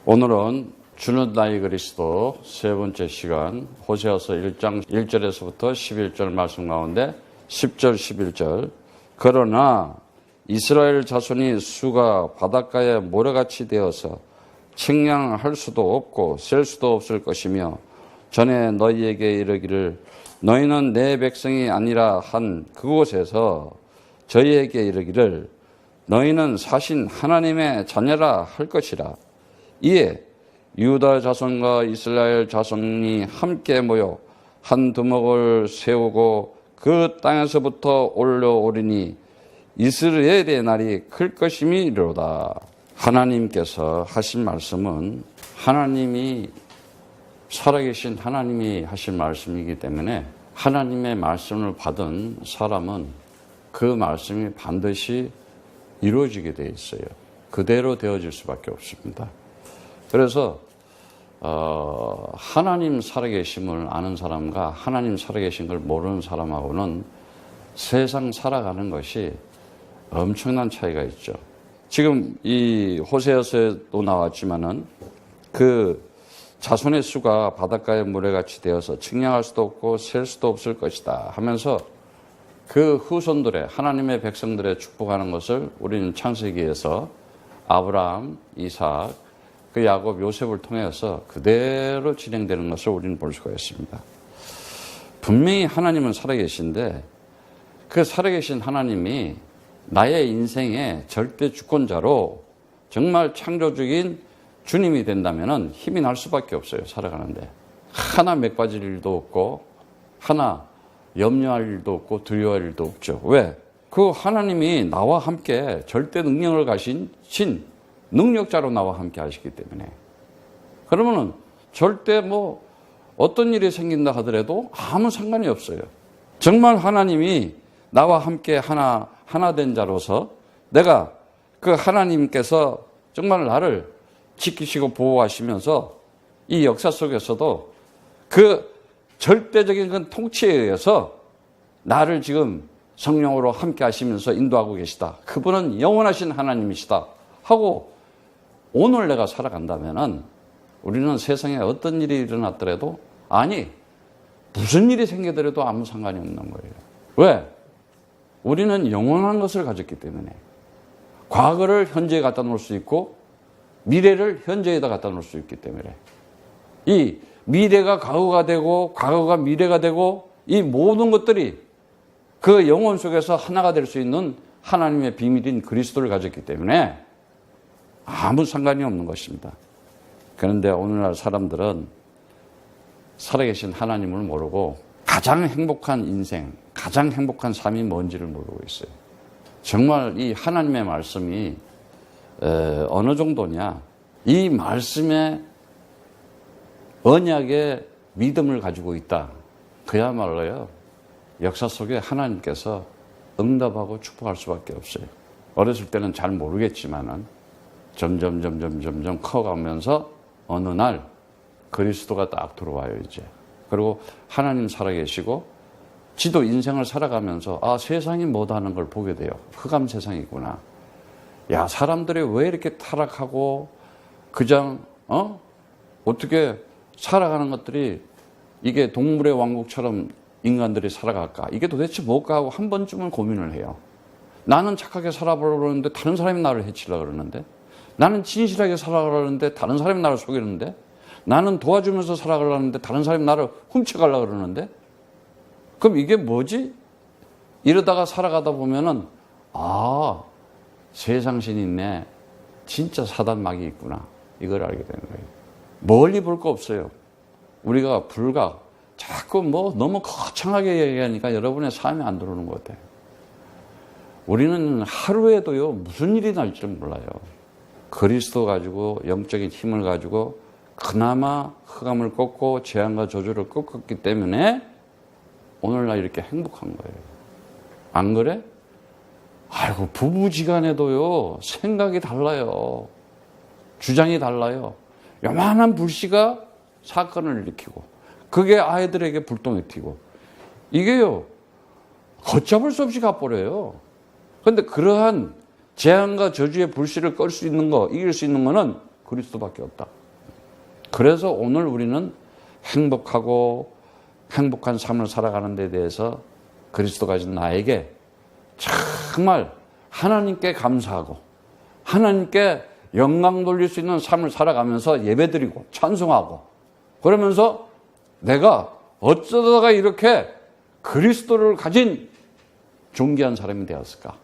오늘은 주는 나의 그리스도 세 번째 시간 호세아서 1장 1절에서부터 11절 말씀 가운데 10절 11절 그러나 이스라엘 자손이 수가 바닷가에 모래같이 되어서 측량할 수도 없고 셀 수도 없을 것이며 전에 너희에게 이르기를 너희는 내 백성이 아니라 한 그곳에서 저희에게 이르기를 너희는 사신 하나님의 자녀라 할 것이라. 이에 유다 자손과 이스라엘 자손이 함께 모여 한 두목을 세우고 그 땅에서부터 올라오리니 이스라엘의 날이 클 것임이로다. 하나님께서 하신 말씀은 하나님이 살아계신 하나님이 하신 말씀이기 때문에 하나님의 말씀을 받은 사람은 그 말씀이 반드시 이루어지게 되어 있어요. 그대로 되어질 수밖에 없습니다. 그래서 하나님 살아계심을 아는 사람과 하나님 살아계신 걸 모르는 사람하고는 세상 살아가는 것이 엄청난 차이가 있죠. 지금 이 호세아서에도 나왔지만은 그 자손의 수가 바닷가의 모래같이 되어서 측량할 수도 없고 셀 수도 없을 것이다 하면서 그 후손들의 하나님의 백성들의 축복하는 것을 우리는 창세기에서 아브라함, 이삭, 그 야곱, 요셉을 통해서 그대로 진행되는 것을 우리는 볼 수가 있습니다. 분명히 하나님은 살아계신데 그 살아계신 하나님이 나의 인생의 절대 주권자로 정말 창조적인 주님이 된다면 힘이 날 수밖에 없어요. 살아가는데 하나 맥 빠질 일도 없고 하나 염려할 일도 없고 두려워할 일도 없죠. 왜? 그 하나님이 나와 함께 절대 능력을 가신 신 능력자로 나와 함께 하시기 때문에 그러면은 절대 어떤 일이 생긴다 하더라도 아무 상관이 없어요. 정말 하나님이 나와 함께 하나 된 자로서 내가 그 하나님께서 정말 나를 지키시고 보호하시면서 이 역사 속에서도 그 절대적인 그 통치에 의해서 나를 지금 성령으로 함께 하시면서 인도하고 계시다. 그분은 영원하신 하나님이시다 하고 오늘 내가 살아간다면은 우리는 세상에 어떤 일이 일어났더라도 아니 무슨 일이 생기더라도 아무 상관이 없는 거예요. 왜? 우리는 영원한 것을 가졌기 때문에 과거를 현재에 갖다 놓을 수 있고 미래를 현재에다 갖다 놓을 수 있기 때문에 이 미래가 과거가 되고 과거가 미래가 되고 이 모든 것들이 그 영혼 속에서 하나가 될 수 있는 하나님의 비밀인 그리스도를 가졌기 때문에 아무 상관이 없는 것입니다. 그런데 오늘날 사람들은 살아계신 하나님을 모르고 가장 행복한 인생, 가장 행복한 삶이 뭔지를 모르고 있어요. 정말 이 하나님의 말씀이 어느 정도냐, 이 말씀에 언약의 믿음을 가지고 있다. 그야말로요, 역사 속에 하나님께서 응답하고 축복할 수밖에 없어요. 어렸을 때는 잘 모르겠지만은 점점 커가면서 어느 날 그리스도가 딱 들어와요, 이제. 그리고 하나님 살아계시고 지도 인생을 살아가면서 세상이 뭐다는 걸 보게 돼요. 흑암 세상이구나. 야, 사람들이 왜 이렇게 타락하고 그냥 어떻게 살아가는 것들이 이게 동물의 왕국처럼 인간들이 살아갈까? 이게 도대체 뭘까 하고 한 번쯤은 고민을 해요. 나는 착하게 살아보려는데 다른 사람이 나를 해치려고 그러는데, 나는 진실하게 살아가려는데 다른 사람이 나를 속이는데, 나는 도와주면서 살아가려는데 다른 사람이 나를 훔쳐가려고 그러는데, 그럼 이게 뭐지? 이러다가 살아가다 보면은 세상신이 있네. 진짜 사단막이 있구나. 이걸 알게 되는 거예요. 멀리 볼 거 없어요. 우리가 자꾸 너무 거창하게 얘기하니까 여러분의 삶에 안 들어오는 것 같아요. 우리는 하루에도요, 무슨 일이 날지 몰라요. 그리스도 가지고 영적인 힘을 가지고 그나마 흑암을 꺾고 재앙과 저주를 꺾었기 때문에 오늘날 이렇게 행복한 거예요. 안 그래? 아이고, 부부지간에도요, 생각이 달라요. 주장이 달라요. 요만한 불씨가 사건을 일으키고, 그게 아이들에게 불똥이 튀고, 이게요, 걷잡을 수 없이 가버려요. 그런데 그러한 재앙과 저주의 불씨를 끌 수 있는 거, 이길 수 있는 거는 그리스도밖에 없다. 그래서 오늘 우리는 행복하고 행복한 삶을 살아가는 데 대해서 그리스도가 준 나에게 정말 하나님께 감사하고 하나님께 영광 돌릴 수 있는 삶을 살아가면서 예배드리고 찬송하고 그러면서 내가 어쩌다가 이렇게 그리스도를 가진 존귀한 사람이 되었을까?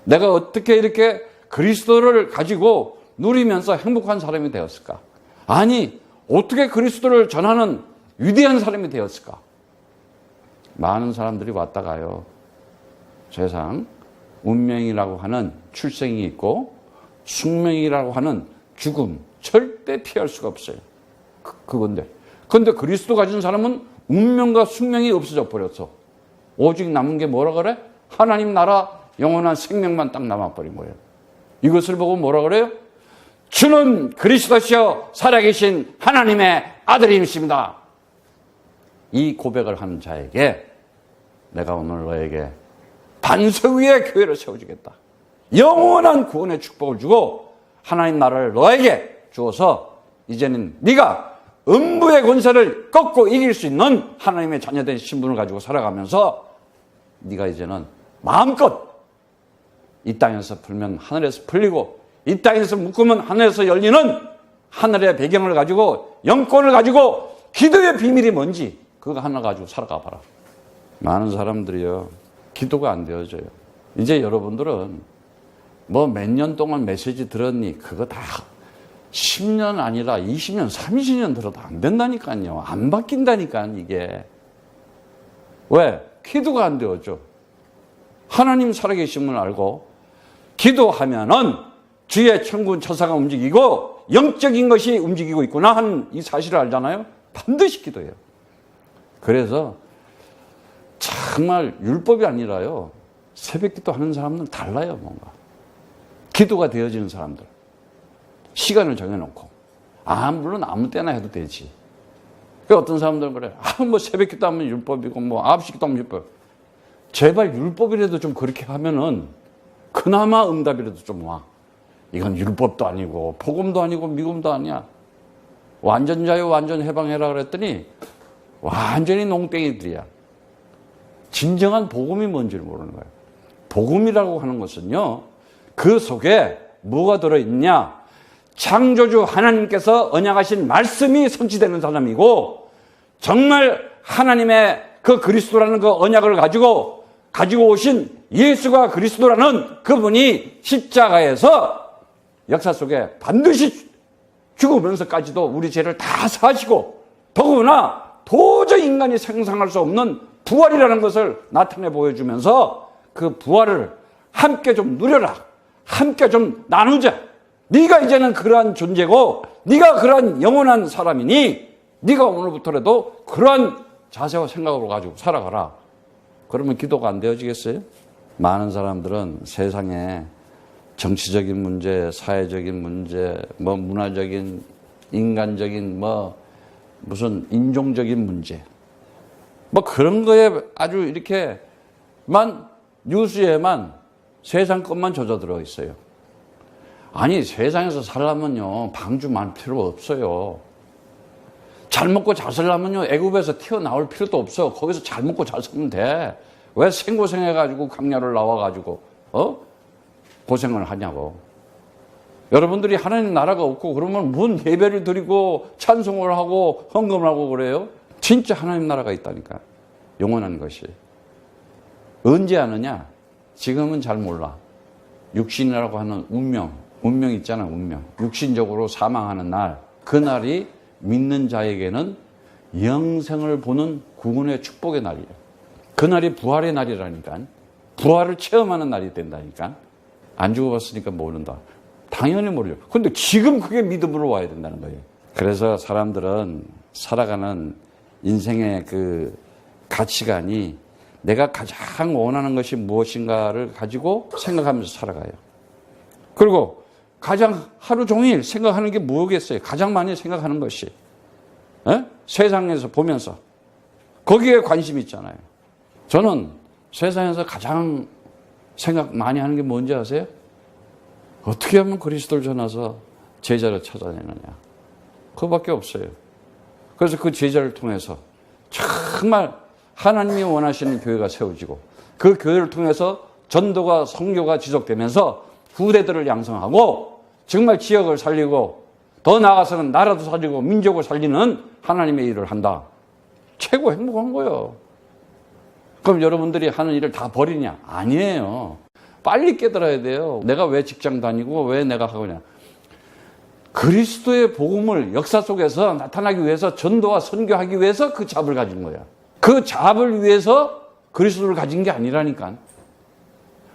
내가 어떻게 이렇게 그리스도를 가지고 누리면서 행복한 사람이 되었을까? 아니, 어떻게 그리스도를 전하는 위대한 사람이 되었을까? 많은 사람들이 왔다 가요. 세상 운명이라고 하는 출생이 있고 숙명이라고 하는 죽음, 절대 피할 수가 없어요. 그건데. 그런데 그리스도 가진 사람은 운명과 숙명이 없어져 버렸어. 오직 남은 게 뭐라 그래? 하나님 나라 영원한 생명만 딱 남아버린 거예요. 이것을 보고 뭐라 그래요? 주는 그리스도시여 살아계신 하나님의 아들이십니다. 이 고백을 하는 자에게 내가 오늘 너에게 반석 위에 교회를 세워주겠다. 영원한 구원의 축복을 주고 하나님 나라를 너에게 주어서 이제는 네가 음부의 권세를 꺾고 이길 수 있는 하나님의 자녀된 신분을 가지고 살아가면서 네가 이제는 마음껏 이 땅에서 풀면 하늘에서 풀리고 이 땅에서 묶으면 하늘에서 열리는 하늘의 배경을 가지고 영권을 가지고 기도의 비밀이 뭔지 그거 하나 가지고 살아가 봐라. 많은 사람들이요 기도가 안 되어져요. 이제 여러분들은 뭐 몇 년 동안 메시지 들었니? 그거 다 10년 아니라 20년, 30년 들어도 안 된다니까요. 안 바뀐다니까 이게. 왜? 기도가 안 되어져. 하나님 살아계심을 알고 기도하면은 주의 천군 천사가 움직이고 영적인 것이 움직이고 있구나 하는 이 사실을 알잖아요. 반드시 기도해요. 그래서 정말 율법이 아니라요. 새벽 기도 하는 사람은 달라요. 뭔가. 기도가 되어지는 사람들. 시간을 정해놓고. 물론 아무 때나 해도 되지. 그 어떤 사람들은 그래. 뭐 새벽 기도 하면 율법이고 뭐 9시 기도 하면 율법. 제발 율법이라도 좀 그렇게 하면은 그나마 응답이라도 좀 와. 이건 율법도 아니고 복음도 아니고 미금도 아니야. 완전 자유 완전 해방해라 그랬더니 완전히 농땡이들이야. 진정한 복음이 뭔지를 모르는 거예요. 복음이라고 하는 것은요. 그 속에 뭐가 들어있냐. 창조주 하나님께서 언약하신 말씀이 성취되는 사람이고 정말 하나님의 그 그리스도라는 그 언약을 가지고 오신 예수가 그리스도라는 그분이 십자가에서 역사 속에 반드시 죽으면서까지도 우리 죄를 다 사시고 더구나 도저히 인간이 상상할 수 없는 부활이라는 것을 나타내 보여주면서 그 부활을 함께 좀 누려라. 함께 좀 나누자. 네가 이제는 그러한 존재고 네가 그러한 영원한 사람이니 네가 오늘부터라도 그러한 자세와 생각으로 가지고 살아가라. 그러면 기도가 안 되어지겠어요? 많은 사람들은 세상에 정치적인 문제, 사회적인 문제, 뭐 문화적인, 인간적인, 뭐 무슨 인종적인 문제, 뭐 그런 거에 아주 이렇게만 뉴스에만 세상 것만 젖어들어 있어요. 아니 세상에서 살려면요 방주 많을 필요 없어요. 잘 먹고 잘 살려면요 애굽에서 튀어나올 필요도 없어요. 거기서 잘 먹고 잘 살면 돼. 왜 생고생해가지고 강야를 나와가지고 고생을 하냐고. 여러분들이 하나님 나라가 없고 그러면 뭔 예배를 드리고 찬송을 하고 헌금을 하고 그래요? 진짜 하나님 나라가 있다니까. 영원한 것이. 언제 아느냐? 지금은 잘 몰라. 육신이라고 하는 운명 있잖아, 운명. 육신적으로 사망하는 날, 그날이 믿는 자에게는 영생을 보는 구원의 축복의 날이에요. 그날이 부활의 날이라니까. 부활을 체험하는 날이 된다니까. 안 죽어봤으니까 모른다. 당연히 모르죠. 근데 지금 그게 믿음으로 와야 된다는 거예요. 그래서 사람들은 살아가는 인생의 그 가치관이 내가 가장 원하는 것이 무엇인가를 가지고 생각하면서 살아가요. 그리고 가장 하루 종일 생각하는 게 뭐겠어요? 가장 많이 생각하는 것이 세상에서 보면서 거기에 관심이 있잖아요. 저는 세상에서 가장 생각 많이 하는 게 뭔지 아세요? 어떻게 하면 그리스도를 전해서 제자를 찾아내느냐. 그거밖에 없어요. 그래서 그 제자를 통해서 정말 하나님이 원하시는 교회가 세워지고 그 교회를 통해서 전도가 선교가 지속되면서 후대들을 양성하고 정말 지역을 살리고 더 나아가서는 나라도 살리고 민족을 살리는 하나님의 일을 한다. 최고 행복한 거예요. 그럼 여러분들이 하는 일을 다 버리냐? 아니에요. 빨리 깨달아야 돼요. 내가 왜 직장 다니고 왜 내가 하고냐. 그리스도의 복음을 역사 속에서 나타나기 위해서 전도와 선교하기 위해서 그 잡을 가진 거야. 그 잡을 위해서 그리스도를 가진 게 아니라니까.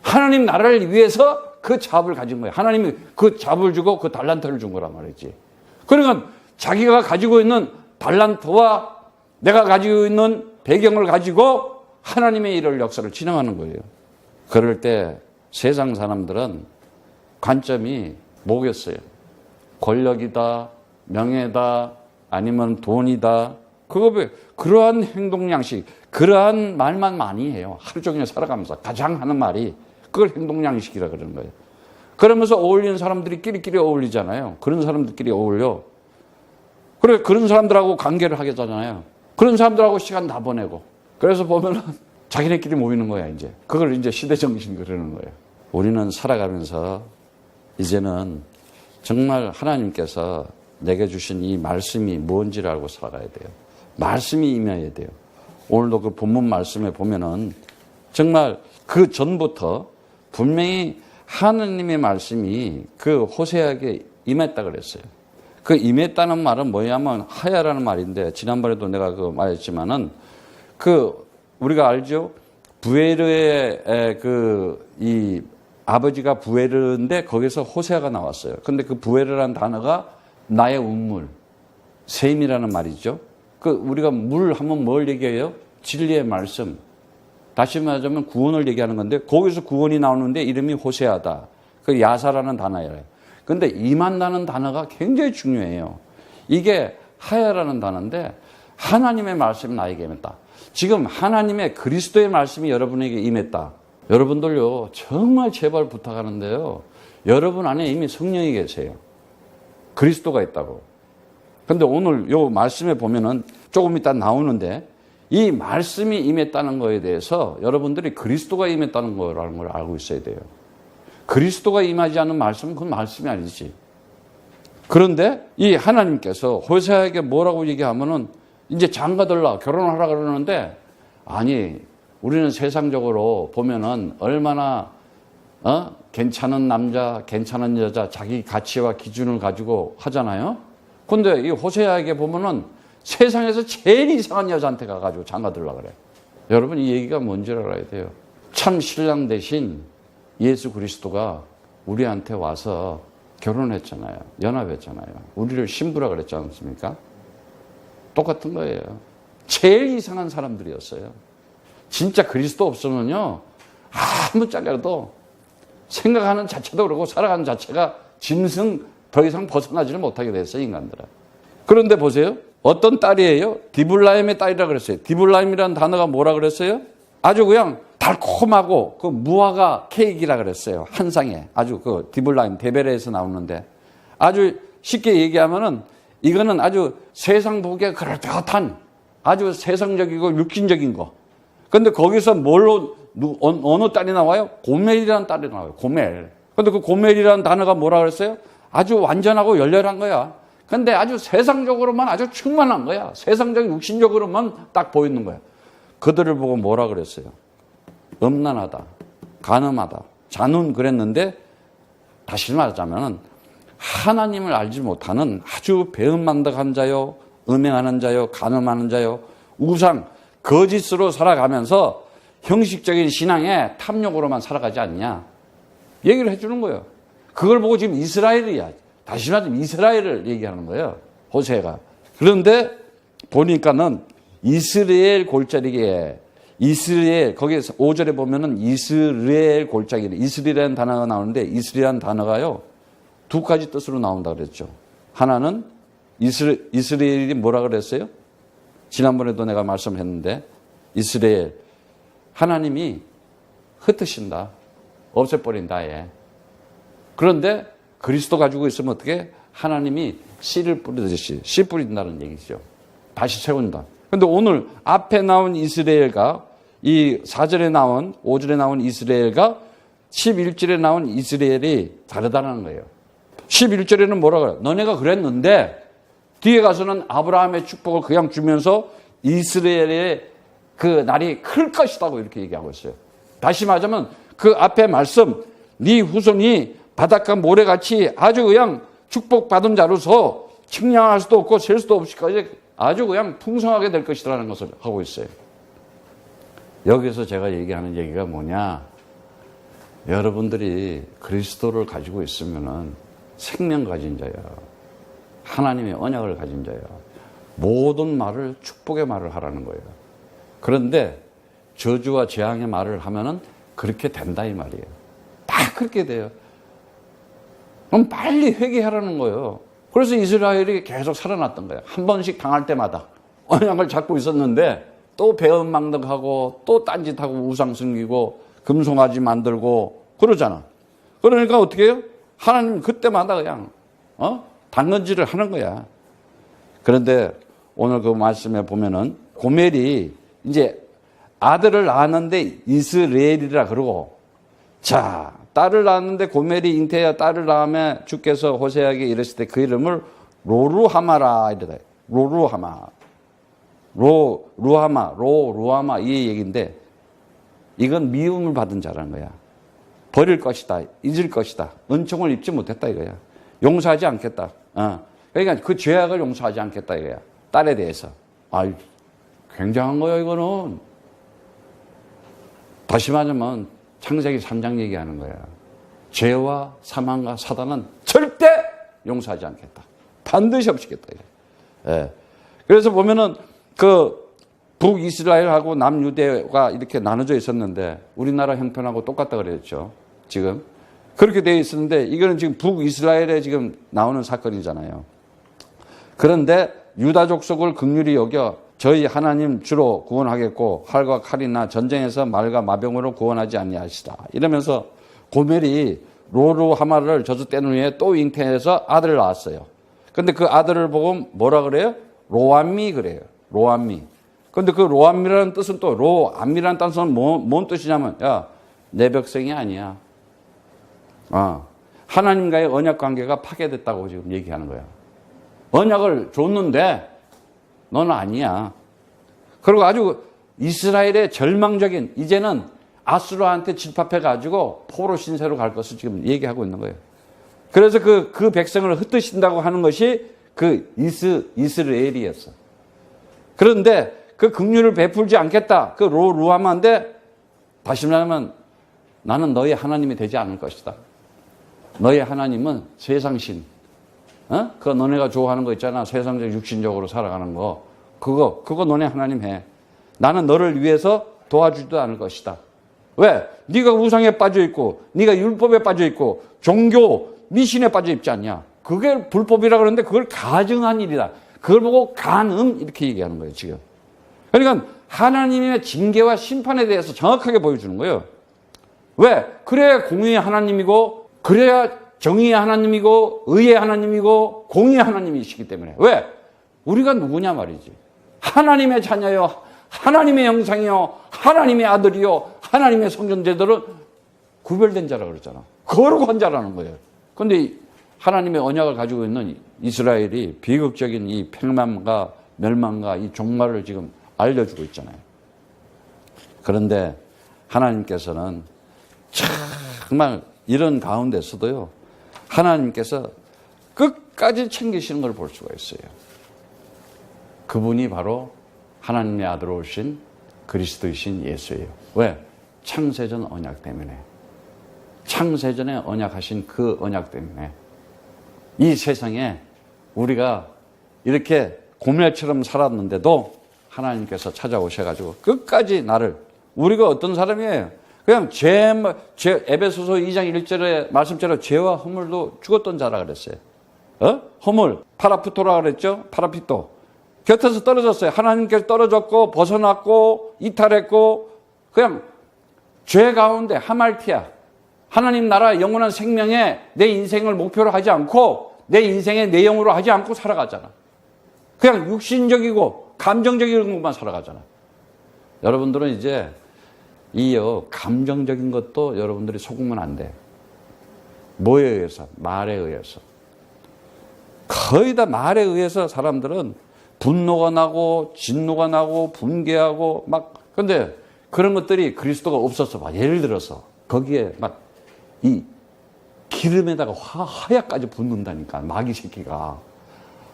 하나님 나라를 위해서 그 잡을 가진 거야. 하나님이 그 잡을 주고 그 달란트를 준 거란 말이지. 그러니까 자기가 가지고 있는 달란트와 내가 가지고 있는 배경을 가지고 하나님의 일을 역사를 진행하는 거예요. 그럴 때 세상 사람들은 관점이 뭐겠어요? 권력이다, 명예다, 아니면 돈이다. 그러한 행동 양식, 그러한 말만 많이 해요. 하루 종일 살아가면서 가장 하는 말이 그걸 행동 양식이라 그러는 거예요. 그러면서 어울리는 사람들이 끼리끼리 어울리잖아요. 그런 사람들끼리 어울려. 그래, 그런 사람들하고 관계를 하게 되잖아요. 그런 사람들하고 시간 다 보내고. 그래서 보면은 자기네끼리 모이는 거야, 이제. 그걸 이제 시대정신 그러는 거예요. 우리는 살아가면서 이제는 정말 하나님께서 내게 주신 이 말씀이 뭔지를 알고 살아가야 돼요. 말씀이 임해야 돼요. 오늘도 그 본문 말씀에 보면은 정말 그 전부터 분명히 하느님의 말씀이 그 호세아에게 임했다 그랬어요. 그 임했다는 말은 뭐냐면 하야라는 말인데 지난번에도 내가 그 말했지만은 그 우리가 알죠? 부에르의 이 아버지가 부에르인데 거기서 호세아가 나왔어요. 근데 그 부에르라는 단어가 나의 운물, 셈이라는 말이죠. 그 우리가 물 하면 뭘 얘기해요? 진리의 말씀. 다시 말하자면 구원을 얘기하는 건데 거기서 구원이 나오는데 이름이 호세아다. 그 야사라는 단어예요. 근데 임한다는 단어가 굉장히 중요해요. 이게 하야라는 단어인데 하나님의 말씀이 나에게 임했다. 지금 하나님의 그리스도의 말씀이 여러분에게 임했다. 여러분들요, 정말 제발 부탁하는데요. 여러분 안에 이미 성령이 계세요. 그리스도가 있다고. 근데 오늘 요 말씀에 보면은 조금 이따 나오는데 이 말씀이 임했다는 거에 대해서 여러분들이 그리스도가 임했다는 거라는 걸 알고 있어야 돼요. 그리스도가 임하지 않은 말씀은 그건 말씀이 아니지. 그런데 이 하나님께서 호세아에게 뭐라고 얘기하면은 이제 장가들라 결혼하라 그러는데 아니 우리는 세상적으로 보면은 얼마나 괜찮은 남자, 괜찮은 여자, 자기 가치와 기준을 가지고 하잖아요. 근데 이 호세아에게 보면은 세상에서 제일 이상한 여자한테 가가지고 장가들라 그래. 여러분 이 얘기가 뭔지 알아야 돼요. 참 신랑 대신 예수 그리스도가 우리한테 와서 결혼했잖아요. 연합했잖아요. 우리를 신부라 그랬지 않습니까? 똑같은 거예요. 제일 이상한 사람들이었어요. 진짜 그리스도 없으면요. 아무 짝이라도 생각하는 자체도 그렇고 살아가는 자체가 짐승 더 이상 벗어나지를 못하게 됐어요. 인간들은. 그런데 보세요. 어떤 딸이에요? 디블라임의 딸이라 그랬어요. 디블라임이라는 단어가 뭐라 그랬어요? 아주 그냥 달콤하고 그 무화과 케이크라 그랬어요. 한 상에. 아주 그 디블라임 데베레에서 나오는데 아주 쉽게 얘기하면은 이거는 아주 세상 보기에 그럴듯한 아주 세상적이고 육신적인 거. 근데 거기서 뭘로 어느 딸이 나와요? 고멜이라는 딸이 나와요. 고멜. 근데 그 고멜이라는 단어가 뭐라 그랬어요? 아주 완전하고 열렬한 거야. 근데 아주 세상적으로만 아주 충만한 거야. 세상적인 육신적으로만 딱 보이는 거야. 그들을 보고 뭐라 그랬어요? 음란하다, 간음하다, 잔운 그랬는데 다시 말하자면 하나님을 알지 못하는 아주 배은망덕한 자요, 음행하는 자요, 간음하는 자요, 우상, 거짓으로 살아가면서 형식적인 신앙에 탐욕으로만 살아가지 않냐. 얘기를 해주는 거예요. 그걸 보고 지금 이스라엘이야. 다시 말하면 이스라엘을 얘기하는 거예요. 호세가. 그런데 보니까는 이스라엘 골짜기에 이스라엘 거기에서 5절에 보면은 이스라엘 골짜기에 이스라엘이라는 단어가 나오는데 이스라엘이라는 단어가요. 두 가지 뜻으로 나온다 그랬죠. 하나는 이스라엘이 뭐라 그랬어요? 지난번에도 내가 말씀했는데 이스라엘 하나님이 흩으신다. 없애버린다. 예. 그런데 그리스도 가지고 있으면 어떻게? 하나님이 씨를 뿌리듯이 씨 뿌린다는 얘기죠. 다시 세운다. 근데 오늘 앞에 나온 이스라엘과 이 4절에 나온 5절에 나온 이스라엘과 11절에 나온 이스라엘이 다르다는 거예요. 11절에는 뭐라 그래요? 너네가 그랬는데 뒤에 가서는 아브라함의 축복을 그냥 주면서 이스라엘의 그 날이 클 것이라고 이렇게 얘기하고 있어요. 다시 말하자면 그 앞에 말씀, 네 후손이 바닷가 모래같이 아주 그냥 축복받은 자로서 측량할 수도 없고 셀 수도 없이까지 아주 그냥 풍성하게 될 것이라는 것을 하고 있어요. 여기서 제가 얘기하는 얘기가 뭐냐? 여러분들이 그리스도를 가지고 있으면은 생명 가진 자야. 하나님의 언약을 가진 자야. 모든 말을 축복의 말을 하라는 거예요. 그런데 저주와 재앙의 말을 하면은 그렇게 된다 이 말이에요. 다 그렇게 돼요. 그럼 빨리 회개하라는 거예요. 그래서 이스라엘이 계속 살아났던 거예요. 한 번씩 당할 때마다 언약을 잡고 있었는데 또 배은망덕하고 또 딴짓하고 우상 숨기고 금송아지 만들고 그러잖아. 그러니까 어떻게 해요? 하나님 그때마다 그냥 단건질을 하는 거야. 그런데 오늘 그 말씀에 보면은 고멜이 이제 아들을 낳았는데 이스라엘이라 그러고, 자, 딸을 낳았는데 고멜이 잉태하여 딸을 낳으며 주께서 호세아에게 이르실 때 그 이름을 로루하마라 이래다. 로루하마. 로루하마 이 얘기인데 이건 미움을 받은 자라는 거야. 버릴 것이다. 잊을 것이다. 은총을 입지 못했다 이거야. 용서하지 않겠다. 그러니까 그 죄악을 용서하지 않겠다 이거야. 딸에 대해서. 아이, 굉장한 거야 이거는. 다시 말하면 창세기 3장 얘기하는 거야. 죄와 사망과 사단은 절대 용서하지 않겠다. 반드시 없이겠다. 예. 그래서 보면은 그 북이스라엘하고 남유대가 이렇게 나눠져 있었는데 우리나라 형편하고 똑같다 그랬죠. 지금 그렇게 되어 있었는데 이거는 지금 북이스라엘에 지금 나오는 사건이잖아요. 그런데 유다 족속을 긍휼히 여겨 저희 하나님 주로 구원하겠고 활과 칼이나 전쟁에서 말과 마병으로 구원하지 아니하시다. 이러면서 고멜이 로루하마를 저주된 후에 또 잉태해서 아들을 낳았어요. 근데 그 아들을 보고 뭐라 그래요? 로암미 그래요. 로암미. 근데 그 로암미라는 뜻은 또 로암미라는 뜻은 뭔 뜻이냐면 야, 내 백성이 아니야. 하나님과의 언약 관계가 파괴됐다고 지금 얘기하는 거야. 언약을 줬는데 너는 아니야. 그리고 아주 이스라엘의 절망적인 이제는 아수르한테 집합해가지고 포로 신세로 갈 것을 지금 얘기하고 있는 거예요. 그래서 그 백성을 흩으신다고 하는 것이 그 이스라엘이었어. 그런데 그 긍휼을 베풀지 않겠다. 그 루하마인데 다시 말하면 나는 너희 하나님이 되지 않을 것이다. 너희 하나님은 세상신. 그거 너네가 좋아하는 거 있잖아. 세상적 육신적으로 살아가는 거. 그거 너네 하나님 해. 나는 너를 위해서 도와주지도 않을 것이다. 왜? 네가 우상에 빠져 있고 네가 율법에 빠져 있고 종교 미신에 빠져 있지 않냐. 그게 불법이라 그러는데 그걸 가증한 일이다. 그걸 보고 간음 이렇게 얘기하는 거예요 지금. 그러니까 하나님의 징계와 심판에 대해서 정확하게 보여주는 거예요. 왜? 그래야 공의의 하나님이고 그래야 정의의 하나님이고 의의 하나님이고 공의의 하나님이시기 때문에. 왜? 우리가 누구냐 말이지. 하나님의 자녀요, 하나님의 형상이요, 하나님의 아들이요, 하나님의 성전제들은 구별된 자라 그랬잖아. 거룩한 자라는 거예요. 그런데 하나님의 언약을 가지고 있는 이스라엘이 비극적인 이 팽만과 멸망과 이 종말을 지금 알려주고 있잖아요. 그런데 하나님께서는 정말 이런 가운데서도요, 하나님께서 끝까지 챙기시는 걸 볼 수가 있어요. 그분이 바로 하나님의 아들 오신 그리스도이신 예수예요. 왜? 창세전 언약 때문에. 창세전에 언약하신 그 언약 때문에 이 세상에 우리가 이렇게 고멜처럼 살았는데도 하나님께서 찾아오셔가지고 끝까지 나를, 우리가 어떤 사람이에요? 그냥 에베소서 2장 1절의 말씀처럼 죄와 허물도 죽었던 자라 그랬어요. 허물, 파라피토라 그랬죠? 파라피토. 곁에서 떨어졌어요. 하나님께서 떨어졌고 벗어났고 이탈했고 그냥 죄 가운데 하말티아. 하나님 나라 영원한 생명에 내 인생을 목표로 하지 않고 내 인생의 내용으로 하지 않고 살아가잖아. 그냥 육신적이고 감정적인 것만 살아가잖아. 여러분들은 이제 감정적인 것도 여러분들이 속으면 안 돼. 뭐에 의해서? 말에 의해서. 거의 다 말에 의해서 사람들은 분노가 나고 진노가 나고 분개하고 막. 근데 그런 것들이 그리스도가 없었어 봐. 예를 들어서 거기에 막 이 기름에다가 화약까지 붓는다니까, 마귀 새끼가.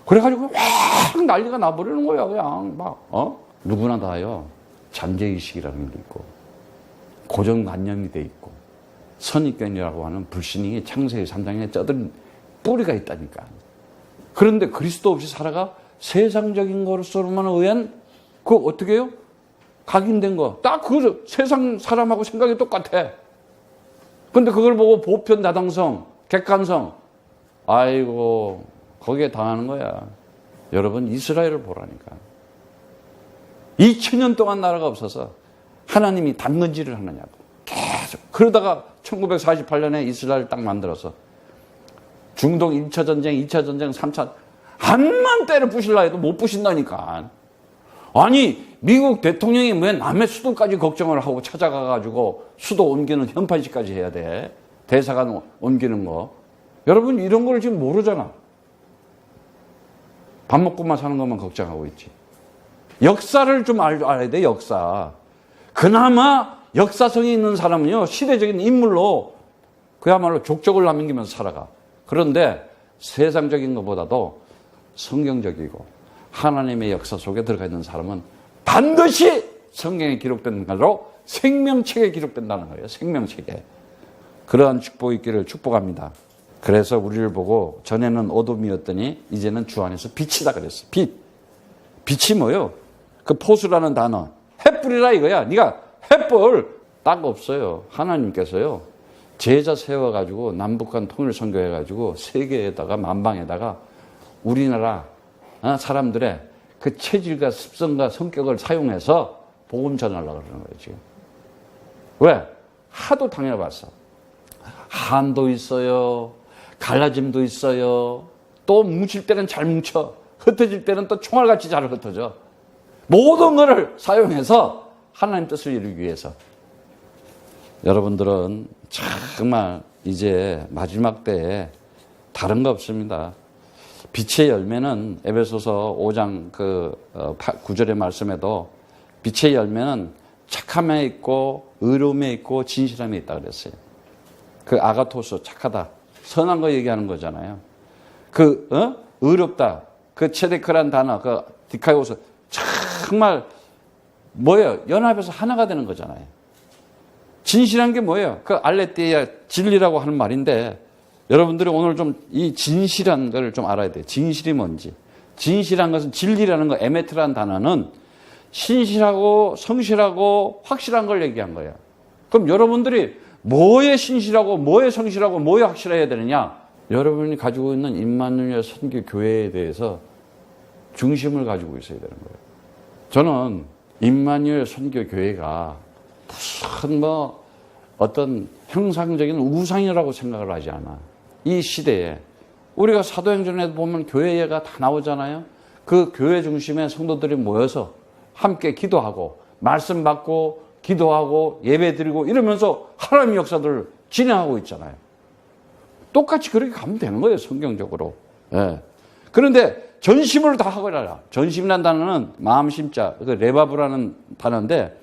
그래가지고 막 난리가 나버리는 거야. 그냥 막 누구나 다요 잠재의식이라는 게 있고 고정관념이 돼 있고 선입견이라고 하는 불신이 창세기 3장에 쩌든 뿌리가 있다니까. 그런데 그리스도 없이 살아가 세상적인 것으로만 의한 어떻게 해요? 각인된 거. 딱 그 세상 사람하고 생각이 똑같아. 근데 그걸 보고 보편 다당성, 객관성, 아이고 거기에 당하는 거야. 여러분 이스라엘을 보라니까. 2000년 동안 나라가 없어서 하나님이 단건질을 하느냐고. 계속. 그러다가 1948년에 이스라엘 딱 만들어서 중동 1차 전쟁, 2차 전쟁, 3차 한만 때를 부실라 해도 못 부신다니까. 아니 미국 대통령이 왜 남의 수도까지 걱정을 하고 찾아가가지고 수도 옮기는 현판식까지 해야 돼. 대사관 옮기는 거. 여러분 이런 걸 지금 모르잖아. 밥 먹고만 사는 것만 걱정하고 있지. 역사를 좀 알아야 돼. 역사. 그나마 역사성이 있는 사람은요 시대적인 인물로 그야말로 족적을 남기면서 살아가. 그런데 세상적인 것보다도 성경적이고 하나님의 역사 속에 들어가 있는 사람은 반드시 성경에 기록된 걸로 생명책에 기록된다는 거예요. 생명책에. 그러한 축복이 있기를 축복합니다. 그래서 우리를 보고 전에는 어둠이었더니 이제는 주 안에서 빛이다 그랬어. 빛. 빛이 뭐예요? 그 포수라는 단어. 횃불이라 이거야. 네가 횃불 딱 없어요. 하나님께서요. 제자 세워가지고 남북한 통일 선교해가지고 세계에다가 만방에다가 우리나라 사람들의 그 체질과 습성과 성격을 사용해서 복음 전하려고 그러는 거예요, 지금. 왜? 하도 당해봤어. 한도 있어요. 갈라짐도 있어요. 또 뭉칠 때는 잘 뭉쳐. 흩어질 때는 또 총알같이 잘 흩어져. 모든 것을 사용해서 하나님 뜻을 이루기 위해서. 여러분들은 정말 이제 마지막 때에 다른 거 없습니다. 빛의 열매는 에베소서 5장 9절의 말씀에도 빛의 열매는 착함에 있고 의로움에 있고 진실함에 있다 그랬어요. 그 아가토스 착하다. 선한 거 얘기하는 거잖아요. 의롭다. 그 체데크란 단어, 그 디카이오스 정말 뭐예요? 연합해서 하나가 되는 거잖아요. 진실한 게 뭐예요? 그 알레띠아 진리라고 하는 말인데 여러분들이 오늘 좀 이 진실한 걸 좀 알아야 돼요. 진실이 뭔지. 진실한 것은 진리라는 거, 에메트라는 단어는 신실하고 성실하고 확실한 걸 얘기한 거예요. 그럼 여러분들이 뭐에 신실하고 뭐에 성실하고 뭐에 확실해야 되느냐? 여러분이 가지고 있는 임마누엘 선교 교회에 대해서 중심을 가지고 있어야 되는 거예요. 저는 임마누엘 선교 교회가 무슨 어떤 형상적인 우상이라고 생각을 하지 않아. 이 시대에 우리가 사도행전에도 보면 교회가 다 나오잖아요. 그 교회 중심에 성도들이 모여서 함께 기도하고 말씀 받고 기도하고 예배 드리고 이러면서 하나님의 역사들을 진행하고 있잖아요. 똑같이 그렇게 가면 되는 거예요. 성경적으로. 예. 그런데 전심을 다 하거라. 전심이라는 단어는 마음심자, 레바브라는 단어인데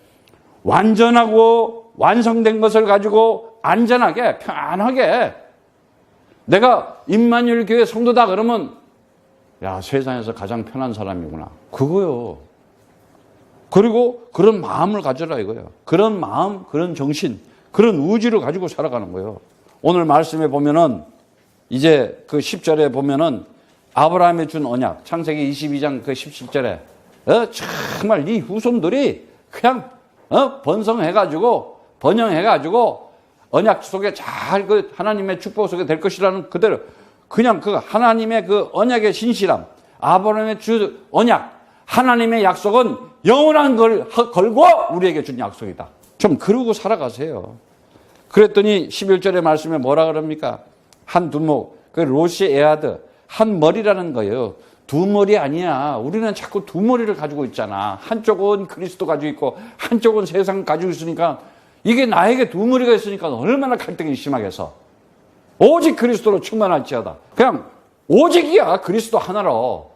완전하고 완성된 것을 가지고 안전하게 편하게 내가 임마누엘 교회 성도다 그러면 야 세상에서 가장 편한 사람이구나. 그거요. 그리고 그런 마음을 가져라 이거예요. 그런 마음, 그런 정신, 그런 의지를 가지고 살아가는 거예요. 오늘 말씀에 보면은 이제 그 10절에 보면은 아브라함이 준 언약, 창세기 22장 그 17절에 정말 네 후손들이 그냥 번성해가지고 번영해가지고 언약 속에 잘 그 하나님의 축복 속에 될 것이라는 그대로 그냥 그 하나님의 그 언약의 신실함, 아브라함의 주 언약, 하나님의 약속은 영원한 걸 걸고 우리에게 준 약속이다. 좀 그러고 살아가세요. 그랬더니 11절의 말씀에 뭐라 그럽니까? 한 두목, 그 로시 에아드, 한 머리라는 거예요. 두 머리 아니야. 우리는 자꾸 두 머리를 가지고 있잖아. 한쪽은 그리스도 가지고 있고 한쪽은 세상 가지고 있으니까 이게 나에게 두 머리가 있으니까 얼마나 갈등이 심하겠어. 오직 그리스도로 충만할지어다. 그냥 오직이야. 그리스도 하나로.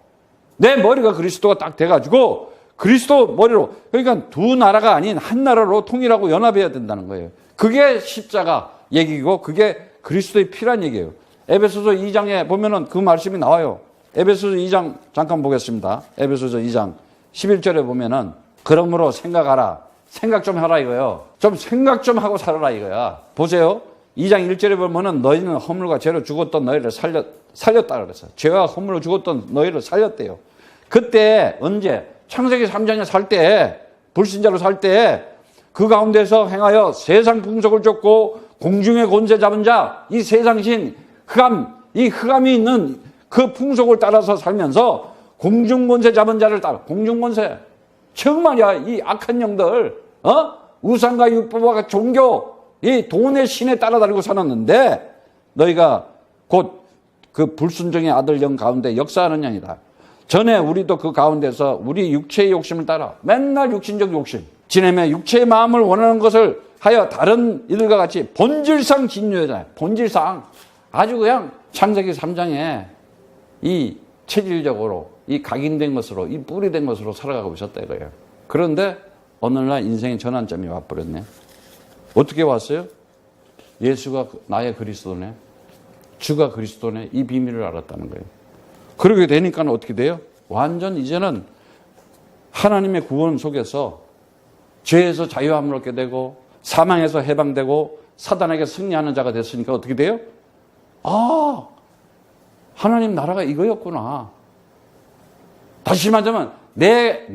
내 머리가 그리스도가 딱 돼가지고 그리스도 머리로, 그러니까 두 나라가 아닌 한 나라로 통일하고 연합해야 된다는 거예요. 그게 십자가 얘기고 그게 그리스도의 피란 얘기예요. 에베소서 2장에 보면은 그 말씀이 나와요. 에베소서 2장 잠깐 보겠습니다. 에베소서 2장 11절에 보면은 그러므로 생각하라. 생각 좀 하라 이거예요. 좀 생각 좀 하고 살아라 이거야. 보세요. 2장 1절에 보면은 너희는 허물과 죄로 죽었던 너희를 살렸다 그랬어요. 죄와 허물로 죽었던 너희를 살렸대요. 그때 언제? 창세기 3장에 살 때, 불신자로 살 때 그 가운데서 행하여 세상 풍속을 쫓고 공중의 권세 잡은 자, 이 세상신 흑암, 이 흑암이 있는 그 풍속을 따라서 살면서 공중권세 잡은 자를 따라, 공중권세 정말이야. 이 악한 영들 우상과 율법과 종교, 이 돈의 신에 따라다니고 살았는데 너희가 곧 그 불순종의 아들 영 가운데 역사하는 양이다. 전에 우리도 그 가운데서 우리 육체의 욕심을 따라 맨날 육신적 욕심 지내며 육체의 마음을 원하는 것을 하여 다른 이들과 같이 본질상 진유하잖아요. 본질상 아주 그냥 창세기 3장에 이 체질적으로 이 각인된 것으로 이 뿌리된 것으로 살아가고 있었다 이거예요. 그런데 어느 날 인생의 전환점이 와버렸네. 어떻게 왔어요? 예수가 나의 그리스도네, 주가 그리스도네, 이 비밀을 알았다는 거예요. 그러게 되니까 어떻게 돼요? 완전 이제는 하나님의 구원 속에서 죄에서 자유함을 얻게 되고 사망에서 해방되고 사단에게 승리하는 자가 됐으니까 어떻게 돼요? 아, 하나님 나라가 이거였구나. 다시 말하자면 내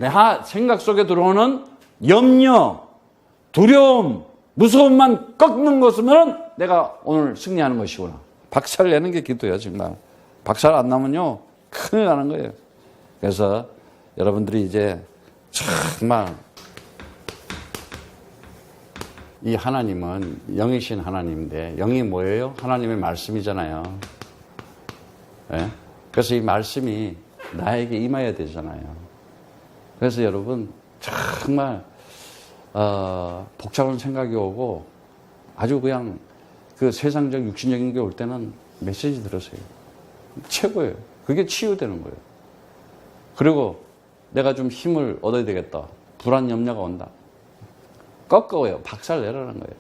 생각 속에 들어오는 염려, 두려움, 무서움만 꺾는 것이면 내가 오늘 승리하는 것이구나. 박살 내는 게 기도예요, 정말. 박살 안 나면요, 큰일 나는 거예요. 그래서 여러분들이 이제 정말 이 하나님은 영이신 하나님인데, 영이 뭐예요? 하나님의 말씀이잖아요. 네? 그래서 이 말씀이 나에게 임해야 되잖아요. 그래서 여러분 정말 복잡한 생각이 오고 아주 그냥 그 세상적 육신적인 게 올 때는 메시지 들으세요. 최고예요. 그게 치유되는 거예요. 그리고 내가 좀 힘을 얻어야 되겠다. 불안 염려가 온다. 꺾어요. 박살 내라는 거예요.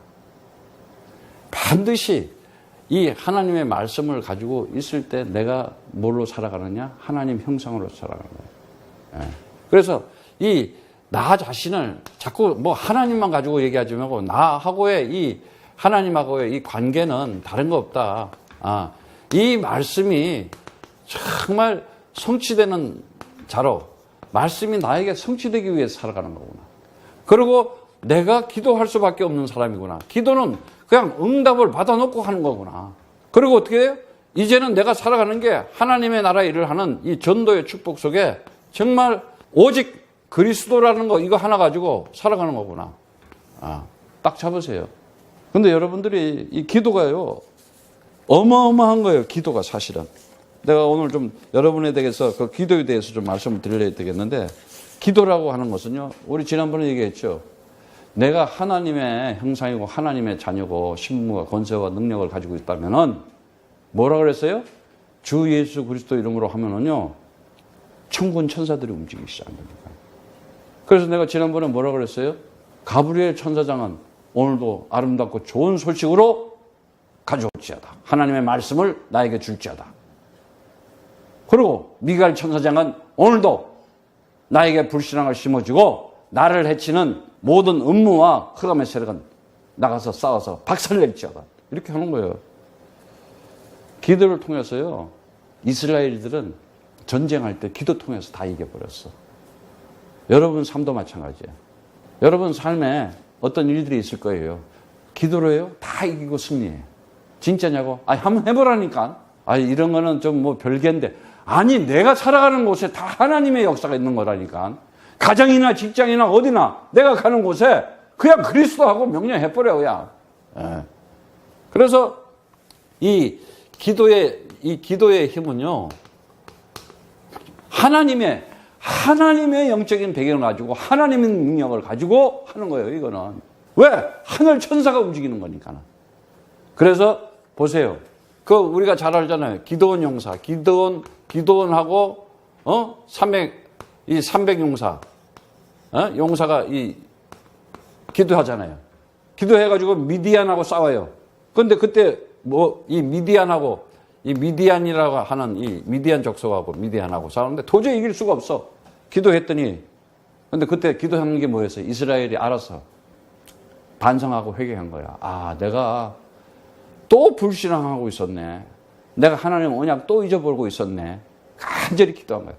반드시 이 하나님의 말씀을 가지고 있을 때 내가 뭘로 살아가느냐? 하나님 형상으로 살아가는 거예요. 예. 그래서 이 나 자신을 자꾸 뭐 하나님만 가지고 얘기하지 말고 나하고의 이 하나님하고의 이 관계는 다른 거 없다. 이 말씀이 정말 성취되는 자로 말씀이 나에게 성취되기 위해서 살아가는 거구나. 그리고 내가 기도할 수밖에 없는 사람이구나. 기도는 그냥 응답을 받아놓고 하는 거구나. 그리고 어떻게 해요? 이제는 내가 살아가는 게 하나님의 나라 일을 하는 이 전도의 축복 속에 정말 오직 그리스도라는 거 이거 하나 가지고 살아가는 거구나. 딱 잡으세요. 근데 여러분들이 이 기도가요, 어마어마한 거예요. 기도가 사실은. 내가 오늘 좀 여러분에 대해서 그 기도에 대해서 좀 말씀을 드려야 되겠는데, 기도라고 하는 것은요, 우리 지난번에 얘기했죠. 내가 하나님의 형상이고 하나님의 자녀고 신분과 권세와 능력을 가지고 있다면은 뭐라 그랬어요? 주 예수 그리스도 이름으로 하면은요, 천군 천사들이 움직이기 시작합니다. 그래서 내가 지난번에 뭐라 그랬어요? 가브리엘 천사장은 오늘도 아름답고 좋은 소식으로 가져올지어다. 하나님의 말씀을 나에게 줄지어다. 그리고 미가엘 천사장은 오늘도 나에게 불신앙을 심어주고 나를 해치는 모든 음모와 흑암의 세력은 나가서 싸워서 박살낼지어다. 이렇게 하는 거예요. 기도를 통해서요, 이스라엘들은 전쟁할 때 기도 통해서 다 이겨버렸어. 여러분 삶도 마찬가지예요. 여러분 삶에 어떤 일들이 있을 거예요. 기도로 해요? 다 이기고 승리해요. 진짜냐고? 한번 해보라니까. 이런 거는 좀 뭐 별개인데. 아니, 내가 살아가는 곳에 다 하나님의 역사가 있는 거라니까. 가정이나 직장이나 어디나 내가 가는 곳에 그냥 그리스도하고 명령해버려, 그냥. 예. 그래서 이 기도의 힘은요, 하나님의 영적인 배경을 가지고 하나님의 능력을 가지고 하는 거예요. 이거는 왜? 하늘 천사가 움직이는 거니까. 그래서 보세요. 그 우리가 잘 알잖아요. 기드온 용사, 기드온하고 300 용사, 용사가 기도하잖아요. 기도해가지고 미디안하고 싸워요. 그런데 그때 이 미디안이라고 하는 이 미디안 족속하고 미디안하고 싸우는데 도저히 이길 수가 없어. 기도했더니, 근데 그때 기도하는 게 뭐였어요? 이스라엘이 알아서 반성하고 회개한 거야. 아, 내가 또 불신앙하고 있었네. 내가 하나님 언약 또 잊어버리고 있었네. 간절히 기도한 거예요.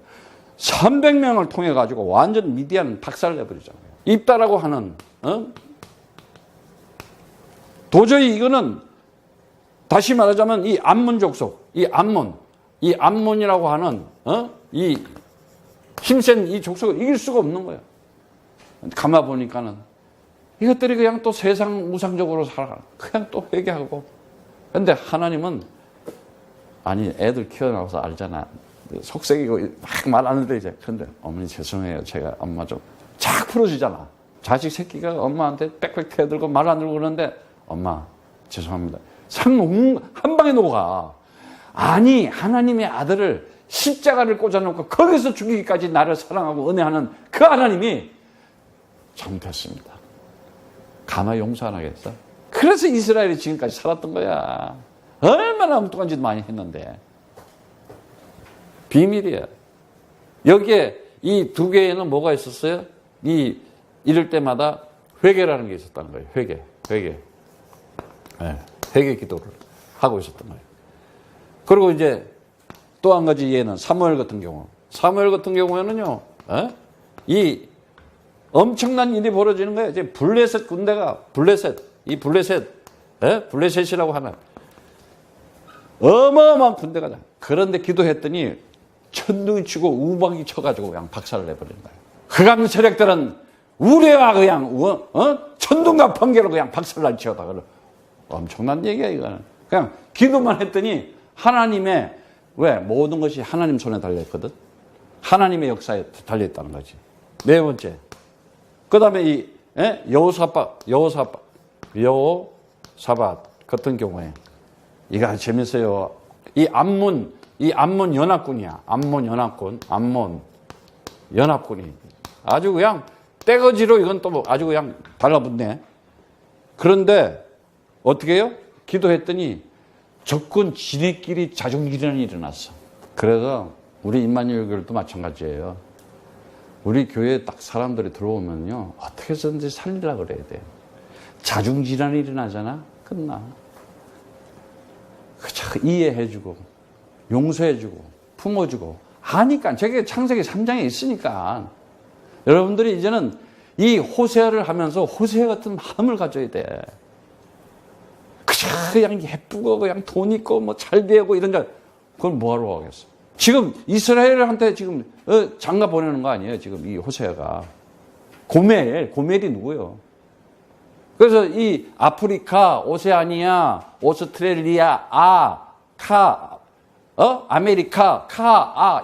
300명을 통해 가지고 완전 미디안 박살내버리잖아요. 입다라고 하는 도저히 이거는 다시 말하자면 이 암몬 족속, 이 암몬이라고 하는 이 힘센 이 족속을 이길 수가 없는 거예요. 가만 보니까는 이것들이 그냥 또 세상 우상적으로 살아. 그냥 또 회개하고. 근데 하나님은 아니 애들 키워나와서 알잖아. 속색이고 막 말하는데 이제 근데 어머니 죄송해요. 제가 엄마 좀 착 풀어주잖아. 자식 새끼가 엄마한테 빽빽 태들고 말 안 들고 그러는데 엄마 죄송합니다. 한 방에 녹아. 아니 하나님의 아들을 십자가를 꽂아놓고 거기서 죽이기까지 나를 사랑하고 은혜하는 그 하나님이 잘못했습니다. 가만 용서 안 하겠어? 그래서 이스라엘이 지금까지 살았던 거야. 얼마나 엉뚱한 짓 많이 했는데. 비밀이야. 여기에 이 두 개에는 뭐가 있었어요? 이럴 때마다 회개라는 게 있었다는 거예요. 회개. 네, 회개 기도를 하고 있었던 거예요. 그리고 이제 또 한 가지 예는 사무엘 같은 경우에는요, 이 엄청난 일이 벌어지는 거예요. 이제 블레셋 군대가, 블레셋이라고 하는 어마어마한 군대가 다. 그런데 기도했더니 천둥이 치고 우박이 쳐가지고 그냥 박살을 내버리는 거예요. 흑암 세력들은 우레와 그냥, 천둥과 번개로 그냥 박살날 치어다. 엄청난 얘기야, 이거는. 그냥 기도만 했더니 하나님의, 왜? 모든 것이 하나님 손에 달려있거든. 하나님의 역사에 달려있다는 거지. 네 번째. 그 다음에 여호사밧 같은 경우에, 이거 재밌어요. 이 암몬 연합군이야. 암몬 연합군이. 아주 그냥 떼거지로 이건 또 아주 그냥 달라붙네. 그런데 어떻게 해요? 기도했더니 적군 지네끼리 자중질환이 일어났어. 그래서 우리 임마누엘 교회도 마찬가지예요. 우리 교회에 딱 사람들이 들어오면요, 어떻게 해서든지 살리려고 그래야 돼. 자중질환이 일어나잖아? 끝나. 이해해주고, 용서해주고, 품어주고. 하니까. 저게 창세기 3장에 있으니까. 여러분들이 이제는 이 호세아를 하면서 호세아 같은 마음을 가져야 돼. 그냥 예쁘고, 그냥 돈 있고, 뭐 잘 되고 이런 자, 그건 뭐하러 하겠어. 지금 이스라엘한테 지금 장가 보내는 거 아니에요? 지금 이 호세아가. 고멜이 누구예요? 그래서 이 아프리카, 오세아니아, 오스트레일리아, 아메리카,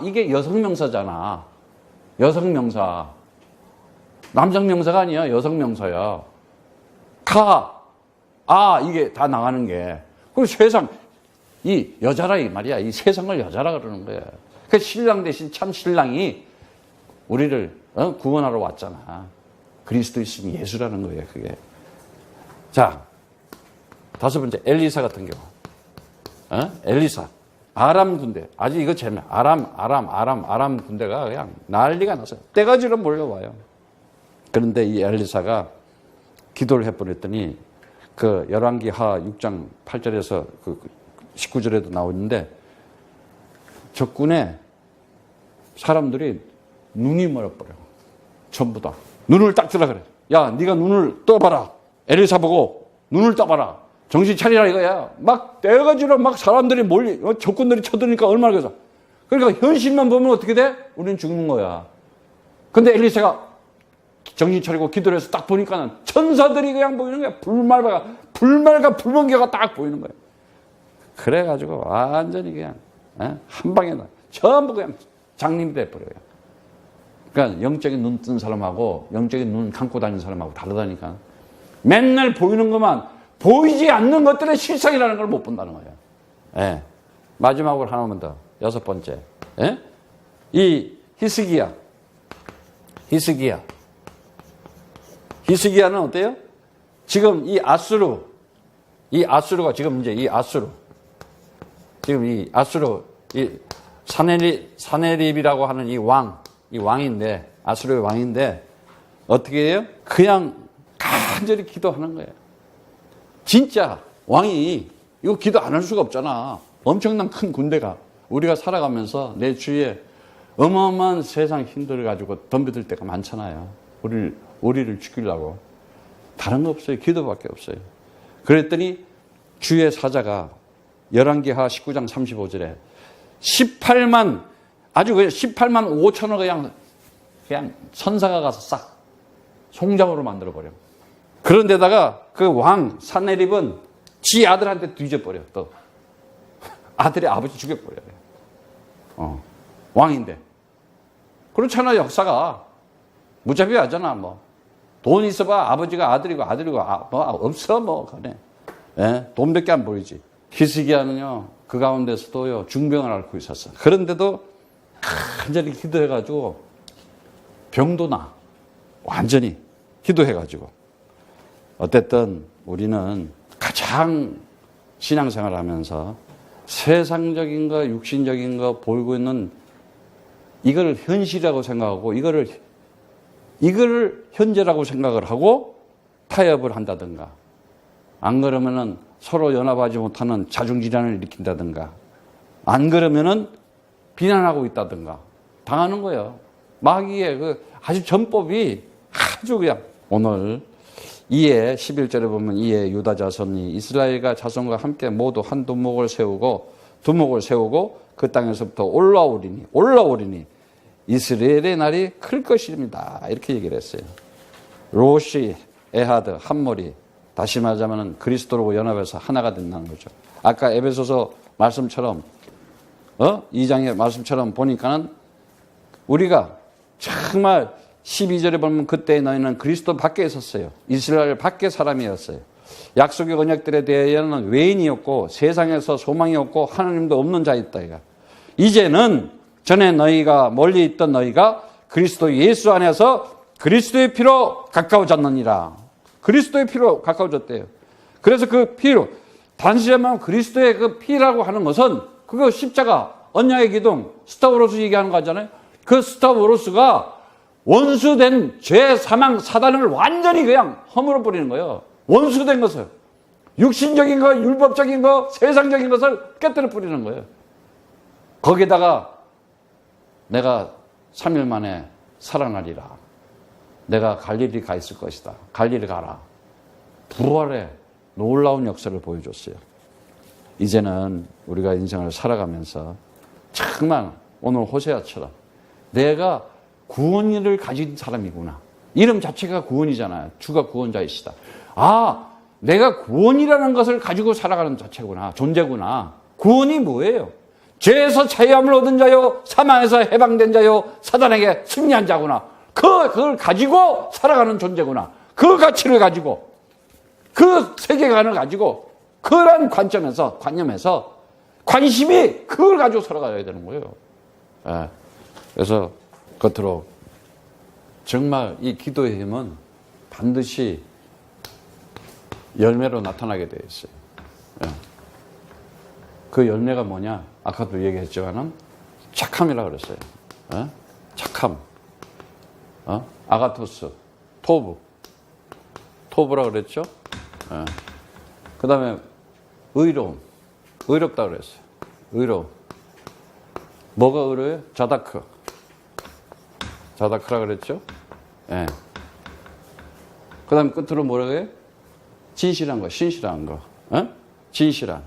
이게 여성명사잖아. 여성명사. 남성명사가 아니야. 여성명사야. 이게 다 나가는 게. 그리고 세상, 이 여자라 이 말이야. 이 세상을 여자라 그러는 거야. 그 신랑 대신 참 신랑이 우리를 구원하러 왔잖아. 그리스도 있으면 예수라는 거예요, 그게. 자, 다섯 번째, 엘리사 같은 경우. 엘리사. 아람 군대. 아주 이거 재미야. 아람 군대가 그냥 난리가 났어요. 떼가지로 몰려와요. 그런데 이 엘리사가 기도를 해버렸더니 그 열왕기하 6장 8절에서 그 19절에도 나오는데 적군의 사람들이 눈이 멀어버려. 전부 다. 눈을 딱 뜨라 그래. 야, 네가 눈을 떠봐라. 엘리사 보고 눈을 떠봐라. 정신 차리라 이거야. 막 떼가지로 막 사람들이 적군들이 쳐드니까 얼마나 그래서. 그러니까 현실만 보면 어떻게 돼? 우리는 죽는 거야. 근데 엘리사가 정신 차리고 기도를 해서 딱 보니까는 천사들이 그냥 보이는 거야. 불말과 불멍개가 딱 보이는 거야. 그래가지고 완전히 그냥 한 방에 전부 그냥 장님이 돼버려요. 그러니까 영적인 눈 뜬 사람하고 영적인 눈 감고 다니는 사람하고 다르다니까. 맨날 보이는 것만, 보이지 않는 것들의 실상이라는 걸 못 본다는 거예요. 예. 마지막으로 하나만 더, 6번째. 예? 이 히스기야는 어때요? 지금 이 아수르가 지금 이제 이 사네립이라고 하는 이 왕인데, 아수르의 왕인데, 어떻게 해요? 그냥 간절히 기도하는 거예요. 진짜 왕이 이거 기도 안 할 수가 없잖아. 엄청난 큰 군대가 우리가 살아가면서 내 주위에 어마어마한 세상 힘들어 가지고 덤벼들 때가 많잖아요. 우리를 죽이려고. 다른 거 없어요. 기도밖에 없어요. 그랬더니 주의 사자가 열왕기하 19장 35절에 18만 5천을 그냥 선사가 가서 싹 송장으로 만들어버려. 그런데다가 그 왕 사네립은 지 아들한테 뒤져버려. 또 아들의 아버지 죽여버려요. 왕인데. 그렇잖아. 역사가 무자비하잖아. 뭐 돈 있어봐 아버지가 아들이고 뭐 없어 뭐 그래. 예? 돈밖에 안 보이지. 히스기야는요 그 가운데서도요 중병을 앓고 있었어. 그런데도 간절히 기도해가지고 병도 나. 완전히 기도해가지고. 어쨌든 우리는 가장 신앙생활을 하면서 세상적인 거, 육신적인 거 보이고 있는 이걸 현실이라고 생각하고 이거를 현재라고 생각을 하고 타협을 한다든가, 안 그러면은 서로 연합하지 못하는 자중질환을 일으킨다든가, 안 그러면은 비난하고 있다든가 당하는 거예요. 마귀의 그 아주 전법이 아주 그냥. 오늘 이에 11절에 보면 이에 유다 자손이 이스라엘과 자손과 함께 모두 한 두목을 세우고 그 땅에서부터 올라오리니 이스라엘의 날이 클 것입니다. 이렇게 얘기를 했어요. 로시, 에하드, 함몰이 다시 말하자면 그리스도로 연합해서 하나가 된다는 거죠. 아까 에베소서 말씀처럼 2장의 말씀처럼 보니까는 우리가 정말 12절에 보면 그때 너희는 그리스도 밖에 있었어요. 이스라엘 밖의 사람이었어요. 약속의 언약들에 대해서는 외인이었고 세상에서 소망이 없고 하나님도 없는 자였다. 이제는 전에 멀리 있던 너희가 그리스도 예수 안에서 그리스도의 피로 가까워졌느니라. 그리스도의 피로 가까워졌대요. 그래서 그 피로, 단순하면 그리스도의 그 피라고 하는 것은 그거 십자가, 언약의 기둥, 스타우로스 얘기하는 거 하잖아요. 그 스타우로스가 원수된 죄, 사망, 사단을 완전히 그냥 허물어 버리는 거예요. 원수된 것을. 육신적인 거, 율법적인 거, 세상적인 것을 깨뜨려 버리는 거예요. 거기다가 내가 3일 만에 살아나리라. 내가 갈릴리 가 있을 것이다. 갈릴리 가라. 부활의 놀라운 역사를 보여줬어요. 이제는 우리가 인생을 살아가면서 정말 오늘 호세아처럼 내가 구원을 가진 사람이구나. 이름 자체가 구원이잖아요. 주가 구원자이시다. 내가 구원이라는 것을 가지고 살아가는 자체구나. 존재구나. 구원이 뭐예요? 죄에서 자유함을 얻은 자요, 사망에서 해방된 자요, 사단에게 승리한 자구나. 그걸 가지고 살아가는 존재구나. 그 가치를 가지고, 그 세계관을 가지고, 그런 관념에서 관심이 그걸 가지고 살아가야 되는 거예요. 예. 그래서 겉으로 정말 이 기도의 힘은 반드시 열매로 나타나게 되어 있어요. 예. 그 열매가 뭐냐? 아까도 얘기했지만은 착함이라 그랬어요. 예? 착함. 아가토스, 토브라 그랬죠? 예. 그 다음에 의롭다 그랬어요. 의로움. 뭐가 의로워요? 자다크라 그랬죠? 예. 그 다음에 끝으로 뭐라고 해요? 진실한 거, 신실한 거. 진실한.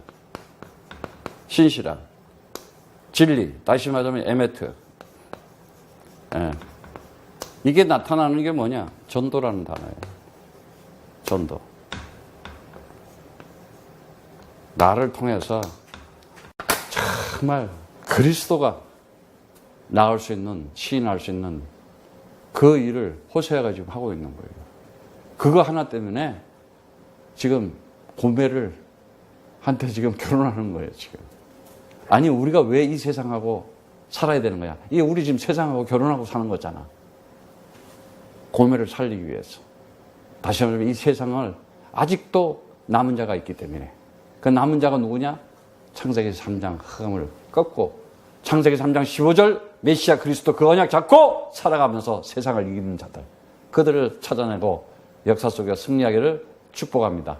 진리. 다시 말하면 에메트. 예. 이게 나타나는 게 뭐냐? 전도라는 단어예요. 전도. 나를 통해서 정말 그리스도가 나갈 수 있는, 시인할 수 있는 그 일을 호세아가 지금 하고 있는 거예요. 그거 하나 때문에 지금 고멜을 한테 지금 결혼하는 거예요, 지금. 아니, 우리가 왜 이 세상하고 살아야 되는 거야? 이게 우리 지금 세상하고 결혼하고 사는 거잖아. 고멜을 살리기 위해서. 다시 말하면 이 세상을 아직도 남은 자가 있기 때문에. 그 남은 자가 누구냐? 창세기 3장 흑암을 꺾고 창세기 3장 15절 메시아 그리스도 그 언약 잡고 살아가면서 세상을 이기는 자들. 그들을 찾아내고 역사 속에 승리하기를 축복합니다.